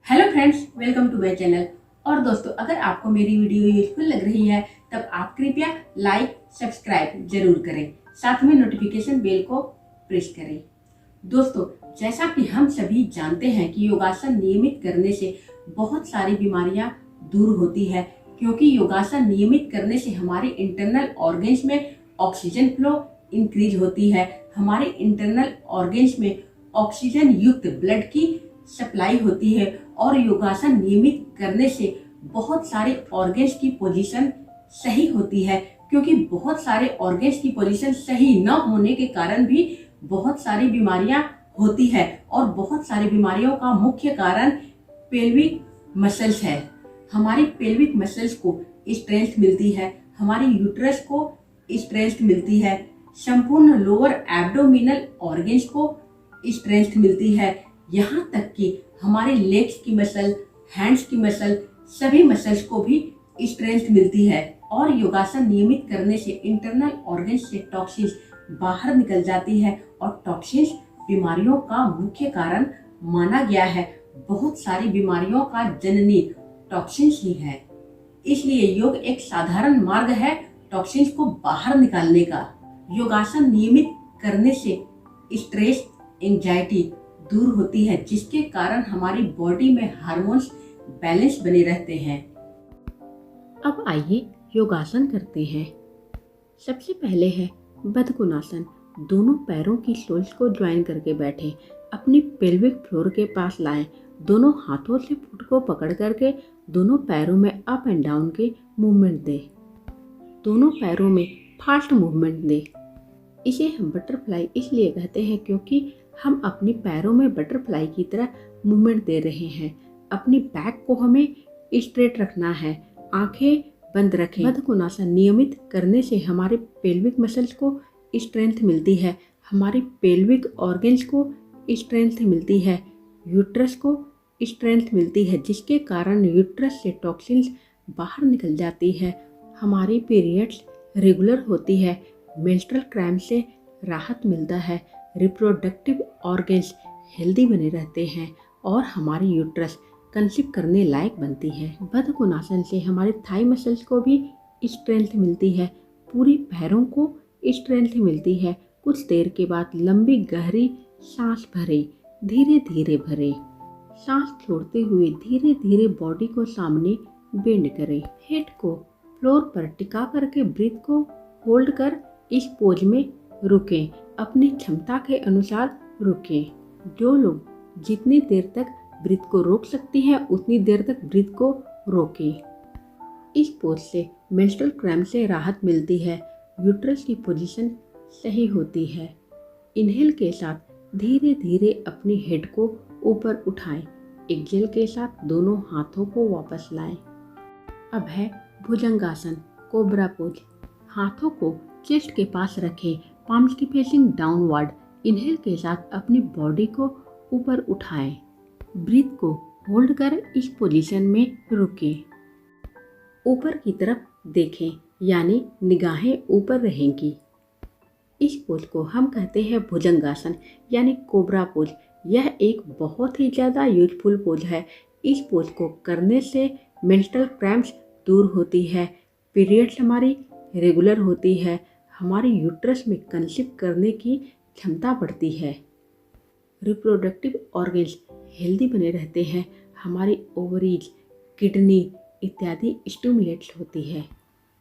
Hello friends, welcome to my channel. और दोस्तों, अगर आपको मेरी वीडियो यूजफुल लग रही है तब आप कृपया लाइक सब्सक्राइब जरूर करें, साथ में नोटिफिकेशन बेल को प्रेस करें। दोस्तों, जैसा कि हम सभी जानते हैं कि योगासन नियमित करने से बहुत सारी बीमारियां दूर होती है, क्योंकि योगासन नियमित करने से हमारे इंटरनल ऑर्गन्स में ऑक्सीजन फ्लो इंक्रीज होती है। हमारे इंटरनल ऑर्गन्स में ऑक्सीजन युक्त ब्लड की सप्लाई होती है और योगासन नियमित करने से बहुत सारे ऑर्गन्स की पोजीशन सही होती है, क्योंकि बहुत सारे ऑर्गन्स की पोजीशन सही न होने के कारण भी बहुत सारी बीमारियां होती है। और बहुत सारी बीमारियों का मुख्य कारण पेल्विक मसल्स है। हमारी पेल्विक मसल्स को स्ट्रेंथ मिलती है, हमारी यूट्रस को स्ट्रेंथ मिलती है, संपूर्ण लोअर एब्डोमिनल ऑर्गन्स को स्ट्रेंथ मिलती है, यहाँ तक कि हमारे लेग्स की मसल, हैंड्स की मसल, सभी मसल्स को भी स्ट्रेंथ मिलती है। और योगासन नियमित करने से इंटरनल ऑर्गन्स से टॉक्सिन्स बाहर निकल जाती है और टॉक्सिन्स बीमारियों का मुख्य कारण माना गया है। बहुत सारी बीमारियों का जननी टॉक्सिन्स ही है। इसलिए योग एक साधारण मार्ग है टॉक्सिन्स को बाहर निकालने का। योगासन नियमित करने से स्ट्रेस, एंजाइटी दूर होती है, जिसके कारण हमारी बॉडी में हार्मोन्स बैलेंस बने रहते हैं। अब आइए योगासन करते हैं। सबसे पहले है बदकोनासन। दोनों पैरों की सोल्स को ज्वाइन करके बैठे, अपनी पेल्विक फ्लोर के पास लाएं। दोनों हाथों से फुट को पकड़ करके दोनों पैरों में अप एंड डाउन के मूवमेंट दें। दोनों पैरों में फास्ट मूवमेंट दें। इसे हम बटरफ्लाई इसलिए कहते हैं क्योंकि हम अपनी पैरों में बटरफ्लाई की तरह मूवमेंट दे रहे हैं। अपनी बैक को हमें स्ट्रेट रखना है, आंखें बंद रखें। बदकोनासन नियमित करने से हमारे पेल्विक मसल्स को स्ट्रेंथ मिलती है, हमारी पेल्विक ऑर्गन्स को स्ट्रेंथ मिलती है, यूट्रस को स्ट्रेंथ मिलती है, जिसके कारण यूट्रस से टॉक्सिन्स बाहर निकल जाती है। हमारी पीरियड्स रेगुलर होती है, मेंस्ट्रुअल क्रैम्प से राहत मिलता है, रिप्रोडक्टिव ऑर्गन्स हेल्दी बने रहते हैं और हमारी यूट्रस कंसीव करने लायक बनती है। बदकोनासन से हमारे थाई मसल्स को भी स्ट्रेंथ मिलती है, पूरी पैरों को स्ट्रेंथ मिलती है। कुछ देर के बाद लंबी गहरी सांस भरें, धीरे धीरे भरें। सांस छोड़ते हुए धीरे धीरे बॉडी को सामने बेंड करें। हेड को फ्लोर पर टिका करके ब्रीथ को होल्ड कर इस पोज में रुकें। अपनी क्षमता के अनुसार रुकें। जो लोग जितनी देर तक ब्रीथ को रोक सकती हैं उतनी देर तक ब्रीथ को रोकें। इस पोज से मेंस्ट्रुअल क्रैम्प से राहत मिलती है, यूट्रस की पोजीशन सही होती है। इनहेल के साथ धीरे धीरे अपनी हेड को ऊपर उठाएं। एक्सहेल के साथ दोनों हाथों को वापस लाएं। अब है भुजंगासन, कोबरा पोज। हाथों को चेस्ट के पास रखें, पाम्स की फेसिंग डाउनवर्ड। इनहेल के साथ अपनी बॉडी को ऊपर उठाएं। ब्रीथ को होल्ड कर इस पोजीशन में रुकें। ऊपर की तरफ देखें, यानी निगाहें ऊपर रहेंगी। इस पोज को हम कहते हैं भुजंगासन यानी कोबरा पोज। यह एक बहुत ही ज़्यादा यूजफुल पोज है। इस पोज को करने से मेंस्ट्रुअल क्रैम्प्स दूर होती है, पीरियड्स हमारी रेगुलर होती है, हमारी यूट्रस में कंसीव करने की क्षमता बढ़ती है, रिप्रोडक्टिव ऑर्गन्स हेल्दी बने रहते हैं, हमारी ओवरीज, किडनी इत्यादि स्टिमुलेट्स होती है,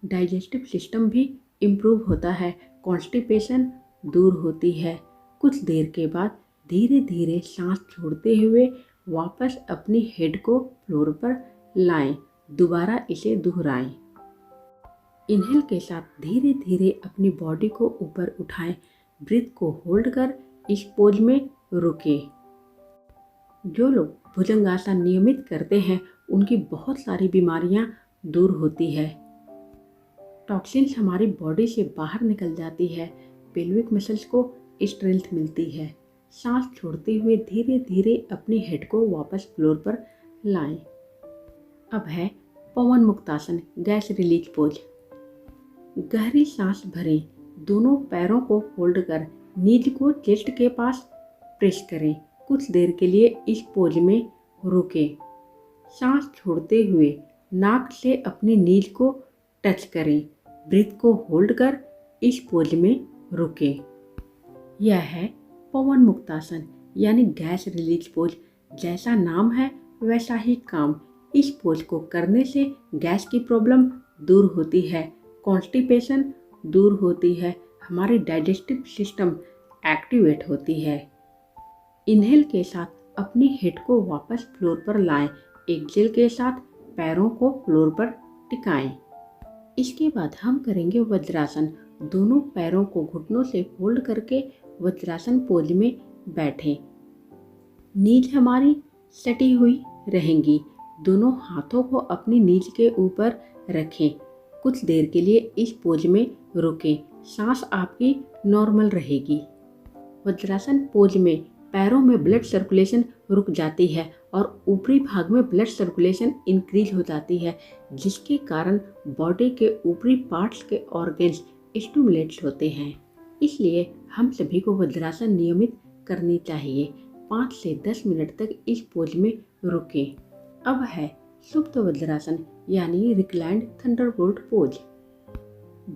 डाइजेस्टिव सिस्टम भी इम्प्रूव होता है, कॉन्स्टिपेशन दूर होती है। कुछ देर के बाद धीरे धीरे सांस छोड़ते हुए वापस अपनी हेड को फ्लोर पर लाएं। दोबारा इसे दोहराएं। इनहेल के साथ धीरे धीरे अपनी बॉडी को ऊपर उठाएं। ब्रीथ को होल्ड कर इस पोज में रुकें। जो लोग भुजंगासन नियमित करते हैं उनकी बहुत सारी बीमारियां दूर होती है। टॉक्सिन्स हमारी बॉडी से बाहर निकल जाती है, पेल्विक मसल्स को स्ट्रेंथ मिलती है। सांस छोड़ते हुए धीरे धीरे अपनी हेड को वापस फ्लोर पर लाएं। अब है पवन मुक्तासन, गैस रिलीज पोज। गहरी सांस भरें, दोनों पैरों को फोल्ड कर नीज को चेस्ट के पास प्रेस करें। कुछ देर के लिए इस पोज में रुकें। सांस छोड़ते हुए नाक से अपनी नीज को टच करें। ब्रीथ को होल्ड कर इस पोज में रुकें। यह है पवन मुक्तासन यानी गैस रिलीज पोज। जैसा नाम है वैसा ही काम। इस पोज को करने से गैस की प्रॉब्लम दूर होती है, कॉन्स्टिपेशन दूर होती है, हमारी डाइजेस्टिव सिस्टम एक्टिवेट होती है। इनहेल के साथ अपनी हेड को वापस फ्लोर पर लाएं। एक्सहेल के साथ पैरों को फ्लोर पर टिकाएं। इसके बाद हम करेंगे वज्रासन। दोनों पैरों को घुटनों से फोल्ड करके वज्रासन पोज में बैठें। नीज हमारी सटी हुई रहेंगी। दोनों हाथों को अपनी नीज के ऊपर रखें। कुछ देर के लिए इस पोज में रुकें। सांस आपकी नॉर्मल रहेगी। वज्रासन पोज में पैरों में ब्लड सर्कुलेशन रुक जाती है और ऊपरी भाग में ब्लड सर्कुलेशन इंक्रीज हो जाती है, जिसके कारण बॉडी के ऊपरी पार्ट्स के ऑर्गन्स स्टिमुलेट होते हैं। इसलिए हम सभी को वज्रासन नियमित करनी चाहिए। 5 से 10 मिनट तक इस पोज में रुकें। अब है सुप्त वज्रासन यानी रिक्लाइंड थंडरबोल्ट पोज।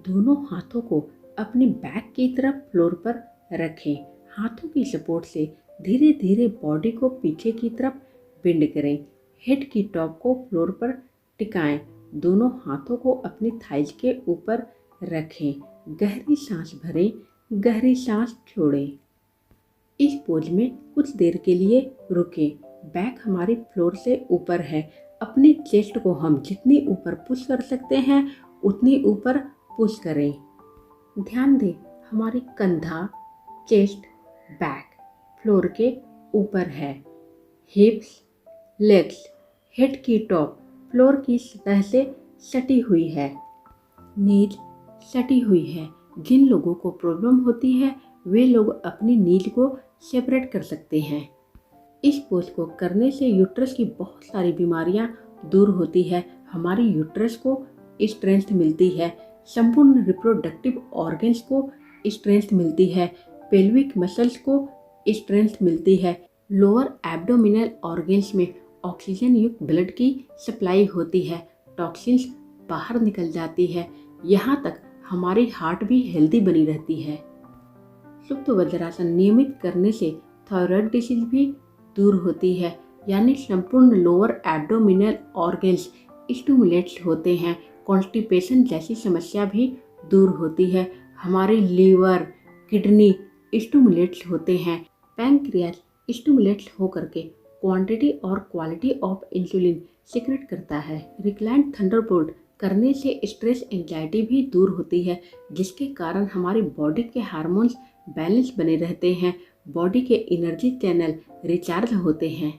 दोनों हाथों को अपनी बैक की तरफ फ्लोर पर रखें। हाथों की सपोर्ट से धीरे धीरे बॉडी को पीछे की तरफ बेंड करें। हेड की टॉप को फ्लोर पर टिकाएं। दोनों हाथों को अपनी थाइज के ऊपर रखें। गहरी सांस भरें, गहरी सांस छोड़ें। इस पोज में कुछ देर के लिए रुकें। बैक हमारी फ्लोर से ऊपर है। अपनी चेस्ट को हम जितनी ऊपर पुश कर सकते हैं उतनी ऊपर पुश करें। ध्यान दें, हमारी कंधा, चेस्ट, बैक फ्लोर के ऊपर है। हिप्स, लेग्स, हेड की टॉप फ्लोर की सतह से सटी हुई है। नीज सटी हुई है। जिन लोगों को प्रॉब्लम होती है वे लोग अपनी नीज को सेपरेट कर सकते हैं। इस पोज को करने से यूट्रस की बहुत सारी बीमारियां दूर होती है। हमारी यूट्रस को स्ट्रेंथ मिलती है। संपूर्ण रिप्रोडक्टिव ऑर्गन्स को स्ट्रेंथ मिलती है। पेल्विक मसल्स को स्ट्रेंथ मिलती है। लोअर एब्डोमिनल ऑर्गन्स में ऑक्सीजन युक्त ब्लड की सप्लाई होती है। टॉक्सिन्स बाहर निकल जाती है। यहाँ तक हमारी हार्ट भी हेल्दी बनी रहती है। सुप्त वज्रासन नियमित करने से थायराइड डिसीज भी दूर होती है, यानी संपूर्ण लोअर एब्डोमिनल ऑर्गन्स स्टिमुलेट्स होते हैं। कॉन्स्टिपेशन जैसी समस्या भी दूर होती है। हमारे लीवर, किडनी स्टिमुलेट्स होते हैं। पैंक्रियास स्टिमुलेट्स होकर के क्वांटिटी और क्वालिटी ऑफ इंसुलिन सीक्रेट करता है। रिक्लाइंड थंडरबोल्ट करने से स्ट्रेस एंजाइटी भी दूर होती है, जिसके कारण हमारी बॉडी के हार्मोन्स बैलेंस बने रहते हैं। बॉडी के एनर्जी चैनल रिचार्ज होते हैं।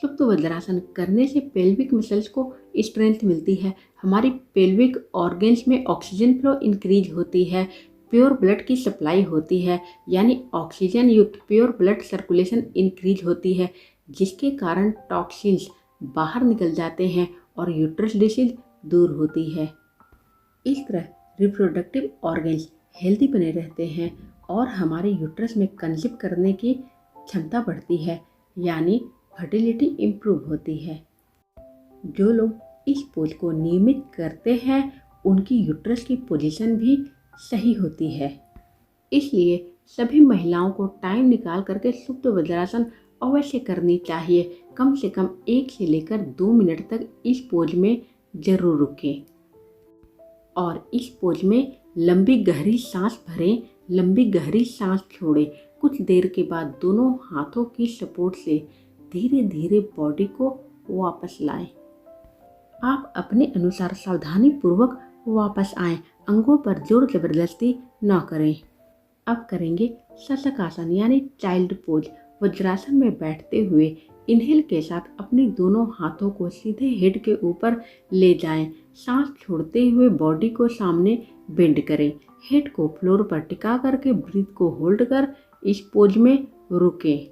सुप्त वज्रासन करने से पेल्विक मसल्स को स्ट्रेंथ मिलती है। हमारी पेल्विक ऑर्गन्स में ऑक्सीजन फ्लो इंक्रीज होती है। प्योर ब्लड की सप्लाई होती है, यानी ऑक्सीजन युक्त प्योर ब्लड सर्कुलेशन इंक्रीज होती है, जिसके कारण टॉक्सिन्स बाहर निकल जाते हैं और यूट्रस डिसीज दूर होती है। इस तरह रिप्रोडक्टिव ऑर्गन्स हेल्दी बने रहते हैं और हमारे यूट्रस में कंसीव करने की क्षमता बढ़ती है, यानी फर्टिलिटी इम्प्रूव होती है। जो लोग इस पोज को नियमित करते हैं उनकी यूट्रस की पोजीशन भी सही होती है। इसलिए सभी महिलाओं को टाइम निकाल करके सुप्त वज्रासन अवश्य करनी चाहिए। कम से कम 1 से लेकर 2 मिनट तक इस पोज में जरूर रुकें और इस पोज में लंबी गहरी सांस भरें, लंबी गहरी सांस छोड़ें। कुछ देर के बाद दोनों हाथों की सपोर्ट से धीरे धीरे बॉडी को वापस लाएं। आप अपने अनुसार सावधानी पूर्वक वापस आएं। अंगों पर जोर जबरदस्ती न करें। अब करेंगे शशकासन यानी चाइल्ड पोज। वज्रासन में बैठते हुए इनहेल के साथ अपने दोनों हाथों को सीधे हेड के ऊपर ले जाएं। सांस छोड़ते हुए बॉडी को सामने बेंड करें। हेड को फ्लोर पर टिका करके ब्रीथ को होल्ड कर इस पोज में रुकें।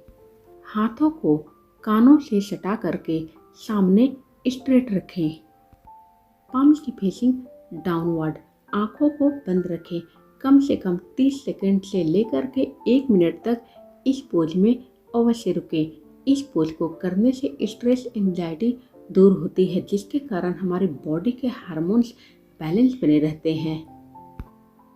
हाथों को कानों से सटा करके सामने स्ट्रेट रखें। पाम्स की फेसिंग डाउनवर्ड। आंखों को बंद रखें। कम से कम 30 सेकंड से लेकर के 1 मिनट तक इस पोज में अवश्य रुकें। इस पोज को करने से स्ट्रेस एंजाइटी दूर होती है, जिसके कारण हमारी बॉडी के हार्मोन्स बैलेंस बने रहते हैं।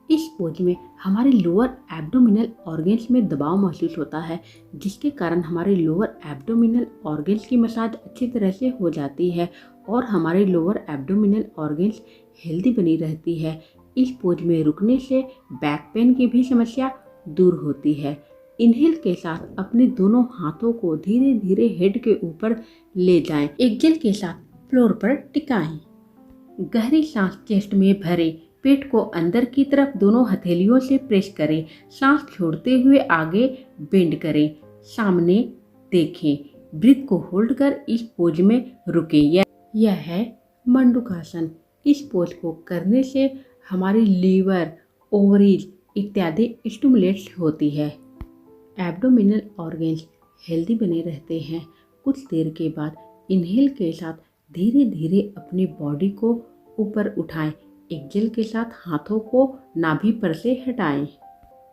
इस पोज में हमारे लोअर एब्डोमिनल ऑर्गन्स में दबाव महसूस होता है, जिसके कारण हमारे लोअर एब्डोमिनल ऑर्गन्स की मसाज अच्छी तरह से हो जाती है और हमारे लोअर एब्डोमिनल ऑर्गन्स हेल्दी बनी रहती है। इस पोज में रुकने से बैक पेन की भी समस्या दूर होती है। इनहेल के साथ अपने दोनों हाथों को धीरे धीरे हेड के ऊपर ले जाएं। एक्सहेल के साथ फ्लोर पर टिकाएं। गहरी सांस चेस्ट में भरें। पेट को अंदर की तरफ दोनों हथेलियों से प्रेस करें। सांस छोड़ते हुए आगे बेंड करें। सामने देखें। ब्रीथ को होल्ड कर इस पोज में रुकें। यह है मंडूकासन। इस पोज को करने से हमारी लीवर, ओवरीज इत्यादि स्टिमुलेट्स होती है। एब्डोमिनल ऑर्गन्स हेल्दी बने रहते हैं। कुछ देर के बाद इनहेल के साथ धीरे धीरे अपनी बॉडी को ऊपर उठाएं। एक्सहेल के साथ हाथों को नाभि पर से हटाएं।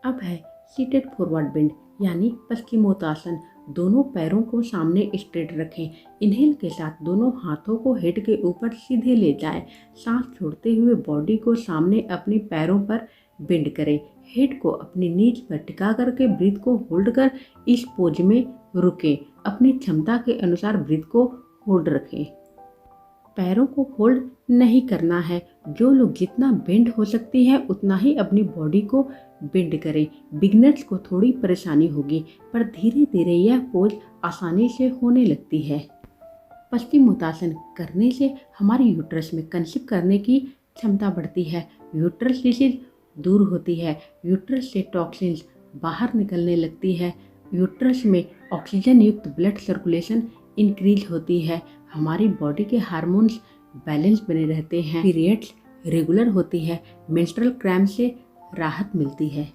अब है सीटेड फॉरवर्ड बेंड यानी पश्चिमोत्तासन। दोनों पैरों को सामने स्ट्रेट रखें। इनहेल के साथ दोनों हाथों को हेड के ऊपर सीधे ले जाएं। सांस छोड़ते हुए बॉडी को सामने अपने पैरों पर बेंड करें। हेड को अपनी नीज पर टिका करके ब्रीथ को होल्ड कर इस पोज में रुकें। अपनी क्षमता के अनुसार ब्रीथ को होल्ड रखें। पैरों को फोल्ड नहीं करना है। जो लोग जितना बेंड हो सकती है उतना ही अपनी बॉडी को बेंड करें। बिगनर्स को थोड़ी परेशानी होगी, पर धीरे धीरे यह पोज आसानी से होने लगती है। पश्चिमोत्तासन करने से हमारी यूट्रस में कंसीव करने की क्षमता बढ़ती है। यूट्रस डिसीज दूर होती है। यूट्रस से टॉक्सिन्स बाहर निकलने लगती है। यूट्रस में ऑक्सीजन युक्त ब्लड सर्कुलेशन इंक्रीज होती है। हमारी बॉडी के हार्मोन्स बैलेंस बने रहते हैं। पीरियड्स रेगुलर होती है। मेंस्ट्रुअल क्रैम्प से राहत मिलती है।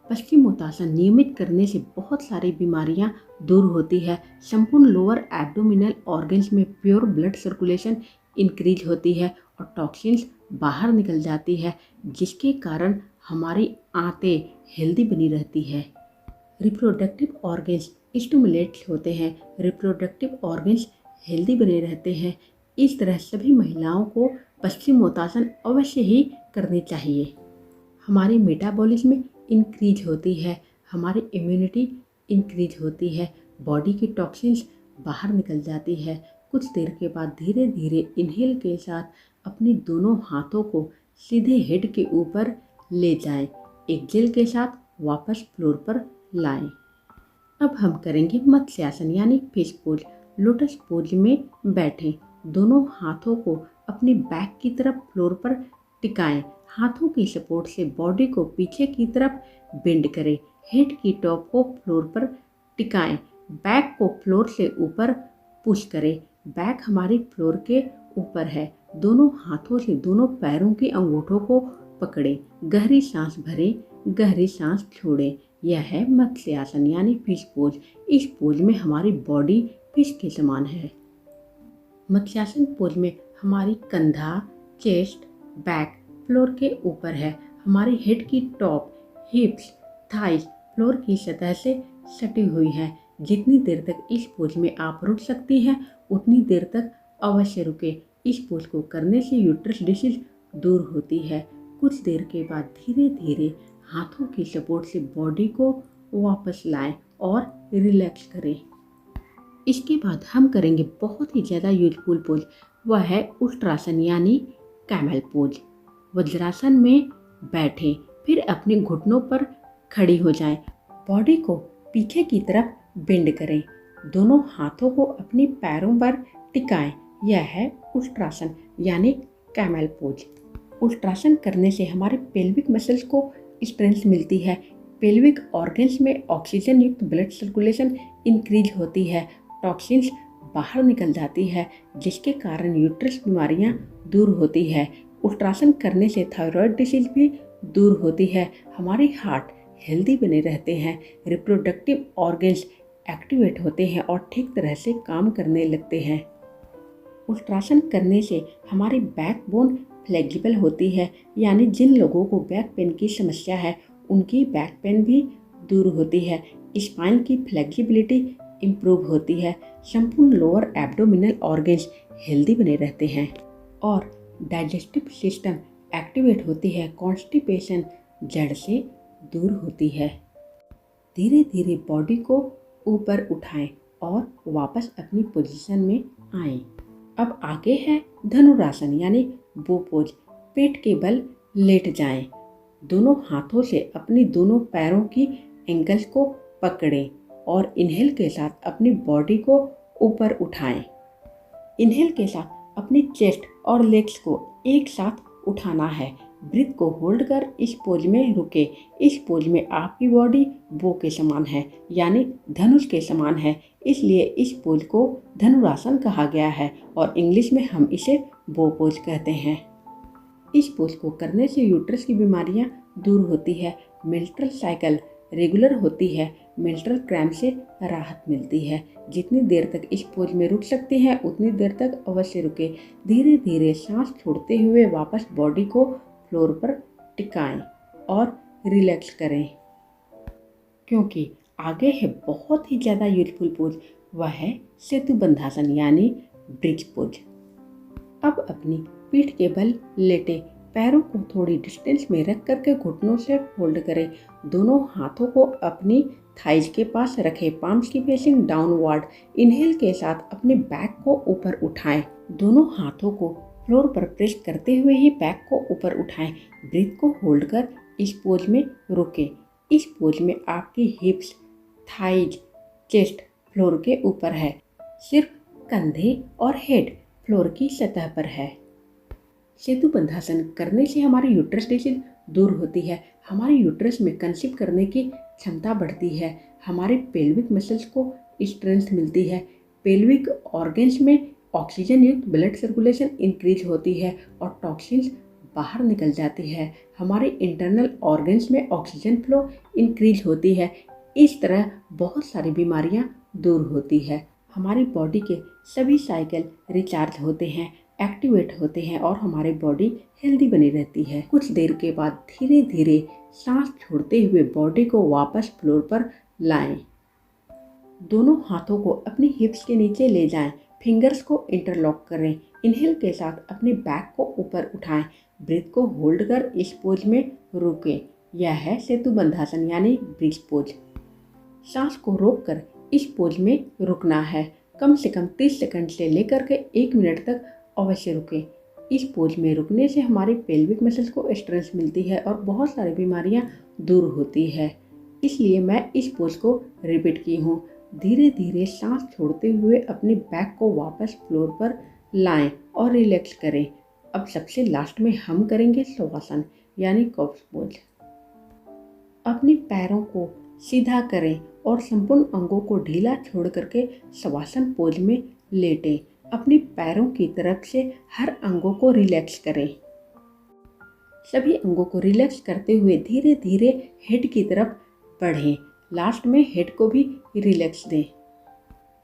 पश्चिमोत्तासन नियमित करने से बहुत सारी बीमारियां दूर होती है। संपूर्ण लोअर एब्डोमिनल ऑर्गन्स में प्योर ब्लड सर्कुलेशन इंक्रीज होती है और टॉक्सिन्स बाहर निकल जाती है, जिसके कारण हमारी आंतें हेल्दी बनी रहती है। रिप्रोडक्टिव ऑर्गन्स स्टिमुलेट होते हैं। रिप्रोडक्टिव ऑर्गन्स हेल्दी बने रहते हैं। इस तरह सभी महिलाओं को पश्चिमोत्तासन अवश्य ही करनी चाहिए। हमारी मेटाबॉलिज्म इंक्रीज होती है। हमारी इम्यूनिटी इंक्रीज होती है। बॉडी की टॉक्सिन्स बाहर निकल जाती है। कुछ देर के बाद धीरे धीरे इनहेल के साथ अपने दोनों हाथों को सीधे हेड के ऊपर ले जाएं। एक्सहेल के साथ वापस फ्लोर पर लाएं। अब हम करेंगे मत्स्यासन यानी फिश पोज। लोटस पोज में बैठें। दोनों हाथों को अपने बैक की तरफ फ्लोर पर टिकाएं। हाथों की सपोर्ट से बॉडी को पीछे की तरफ बेंड करें। हेड की टॉप को फ्लोर पर टिकाएं। बैक को फ्लोर से ऊपर पुश करें। बैक हमारी फ्लोर के ऊपर है। दोनों हाथों से दोनों पैरों के अंगूठों को पकड़ें। गहरी सांस भरें, गहरी सांस छोड़ें। यह है मत्स्यासन यानी फिश पोज। इस पोज में हमारी बॉडी फिश के समान है। मत्स्यासन पोज में हमारी कंधा, चेस्ट, बैक फ्लोर के ऊपर है। हमारी हेड की टॉप, हिप्स, थाइस फ्लोर की सतह से सटी हुई है। जितनी देर तक इस पोज में आप रुक सकती हैं उतनी देर तक अवश्य रुके। इस पोज को करने से यूट्रस डिसीज दूर होती है। कुछ देर के बाद धीरे धीरे हाथों की सपोर्ट से बॉडी को वापस लाएं और रिलैक्स करें। इसके बाद हम करेंगे बहुत ही ज़्यादा यूजफुल पोज, वह है उष्ट्रासन यानी कैमल पोज। वज्रासन में बैठें, फिर अपने घुटनों पर खड़ी हो जाएं। बॉडी को पीछे की तरफ बेंड करें। दोनों हाथों को अपने पैरों पर टिकाएं। यह है उष्ट्रासन यानी कैमल पोज। उष्ट्रासन करने से हमारे पेल्विक मसल्स को स्ट्रेंथ मिलती है। पेल्विक ऑर्गन्स में ऑक्सीजन युक्त ब्लड सर्कुलेशन इंक्रीज होती है। टॉक्सिन्स बाहर निकल जाती है, जिसके कारण यूट्रस बीमारियां दूर होती है। उष्ट्रासन करने से थायराइड डिसीज भी दूर होती है। हमारे हार्ट हेल्दी बने रहते हैं। रिप्रोडक्टिव ऑर्गन्स एक्टिवेट होते हैं और ठीक तरह से काम करने लगते हैं। उल्ट्रासन करने से हमारी बैक बोन फ्लेक्सिबल होती है, यानी जिन लोगों को बैक पेन की समस्या है उनकी बैक पेन भी दूर होती है। स्पाइन की फ्लेक्सिबिलिटी इम्प्रूव होती है। संपूर्ण लोअर एब्डोमिनल ऑर्गन्स हेल्दी बने रहते हैं और डाइजेस्टिव सिस्टम एक्टिवेट होती है। कॉन्स्टिपेशन जड़ से दूर होती है। धीरे धीरे बॉडी को ऊपर उठाएं और वापस अपनी पोजीशन में आएं। अब आगे है धनुरासन यानी बो पोज। पेट के बल लेट जाएं। दोनों हाथों से अपनी दोनों पैरों की एंकल्स को पकड़ें और इनहेल के साथ अपनी बॉडी को ऊपर उठाएं। इनहेल के साथ अपनी चेस्ट और लेग्स को एक साथ उठाना है। ब्रीथ को होल्ड कर इस पोज में रुके। इस पोज में आपकी बॉडी बो के समान है, यानी धनुष के समान है, इसलिए इस पोज को धनुरासन कहा गया है और इंग्लिश में हम इसे बो पोज कहते हैं। इस पोज को करने से यूट्रस की बीमारियां दूर होती है। मेंस्ट्रुअल साइकिल रेगुलर होती है। मेंस्ट्रुअल क्रैम्प से राहत मिलती है। जितनी देर तक इस पोज में रुक सकते हैं उतनी देर तक अवश्य रुके। धीरे धीरे सांस छोड़ते हुए वापस बॉडी को फ्लोर पर टिकाएं और रिलैक्स करें, क्योंकि आगे है बहुत ही ज़्यादा यूजफुल पोज, वह है सेतु बंधासन यानी ब्रिज पोज। अब अपनी पीठ के बल लेटे, पैरों को थोड़ी डिस्टेंस में रख करके घुटनों से फोल्ड करें। दोनों हाथों को अपनी थाइज के पास रखें। पाम्स की फेसिंग डाउनवर्ड। इनहेल के साथ अपने बैक को ऊपर उठाएं। दोनों हाथों को फ्लोर पर प्रेस करते हुए ही बैक को ऊपर उठाएं। ब्रीथ को होल्ड कर इस पोज में रुकें। इस पोज में आपकी हिप्स, थाइज, चेस्ट फ्लोर के ऊपर है। सिर्फ कंधे और हेड फ्लोर की सतह पर है। सेतु बंधासन करने से हमारी यूट्रस डिसीज दूर होती है। हमारे यूट्रस में कंसीव करने की क्षमता बढ़ती है। हमारे पेल्विक मसल्स को स्ट्रेंथ मिलती है। पेल्विक ऑर्गन्स में ऑक्सीजन युक्त ब्लड सर्कुलेशन इंक्रीज होती है और टॉक्सिन्स बाहर निकल जाती है। हमारे इंटरनल ऑर्गन्स में ऑक्सीजन फ्लो इंक्रीज होती है। इस तरह बहुत सारी बीमारियां दूर होती है। हमारी बॉडी के सभी साइकिल रिचार्ज होते हैं, एक्टिवेट होते हैं और हमारी बॉडी हेल्दी बनी रहती है। कुछ देर के बाद धीरे धीरे सांस छोड़ते हुए बॉडी को वापस फ्लोर पर लाएं। दोनों हाथों को अपनी हिप्स के नीचे ले जाएं। फिंगर्स को इंटरलॉक करें। इनहेल के साथ अपने बैक को ऊपर उठाएं। ब्रीथ को होल्ड कर इस पोज में रुकें। यह है सेतु बंधासन यानी ब्रिज पोज। सांस को रोककर इस पोज में रुकना है। कम से कम 30 सेकंड से लेकर के 1 मिनट तक अवश्य रुकें। इस पोज में रुकने से हमारी पेल्विक मसल्स को स्ट्रेंथ मिलती है और बहुत सारी बीमारियां दूर होती है। इसलिए मैं इस पोज को रिपीट की हूँ। धीरे धीरे सांस छोड़ते हुए अपने बैक को वापस फ्लोर पर लाएं और रिलैक्स करें। अब सबसे लास्ट में हम करेंगे शवासन यानी कॉर्प्स पोज। अपने पैरों को सीधा करें और संपूर्ण अंगों को ढीला छोड़ करके शवासन पोज में लेटें। अपने पैरों की तरफ से हर अंगों को रिलैक्स करें। सभी अंगों को रिलैक्स करते हुए धीरे धीरे हेड की तरफ बढ़ें। लास्ट में हेड को भी रिलैक्स दें।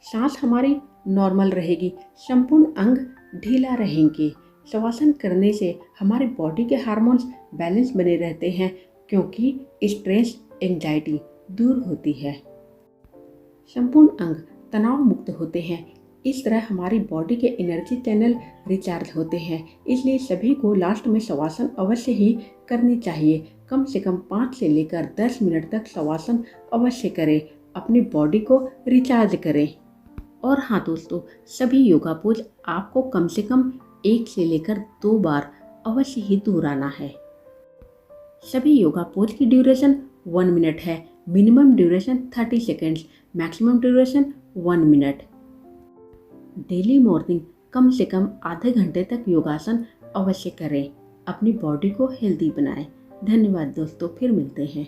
सांस हमारी नॉर्मल रहेगी, संपूर्ण अंग ढीला रहेंगे। शवासन करने से हमारी बॉडी के हार्मोन्स बैलेंस बने रहते हैं, क्योंकि स्ट्रेस, एंजाइटी दूर होती है। संपूर्ण अंग तनाव मुक्त होते हैं। इस तरह हमारी बॉडी के एनर्जी चैनल रिचार्ज होते हैं। इसलिए सभी को लास्ट में शवासन अवश्य ही करनी चाहिए। कम से कम 5 से लेकर 10 मिनट तक शवासन अवश्य करें। अपनी बॉडी को रिचार्ज करें। और हाँ दोस्तों, सभी योगा पोज आपको कम से कम 1 से लेकर 2 बार अवश्य ही दोहराना है। सभी योगा पोज की ड्यूरेशन 1 मिनट है। Minimum duration 30 seconds, maximum duration 1 minute. Daily morning कम से कम आधे घंटे तक योगासन अवश्य करें। अपनी बॉडी को हेल्दी बनाएं। धन्यवाद दोस्तों, फिर मिलते हैं।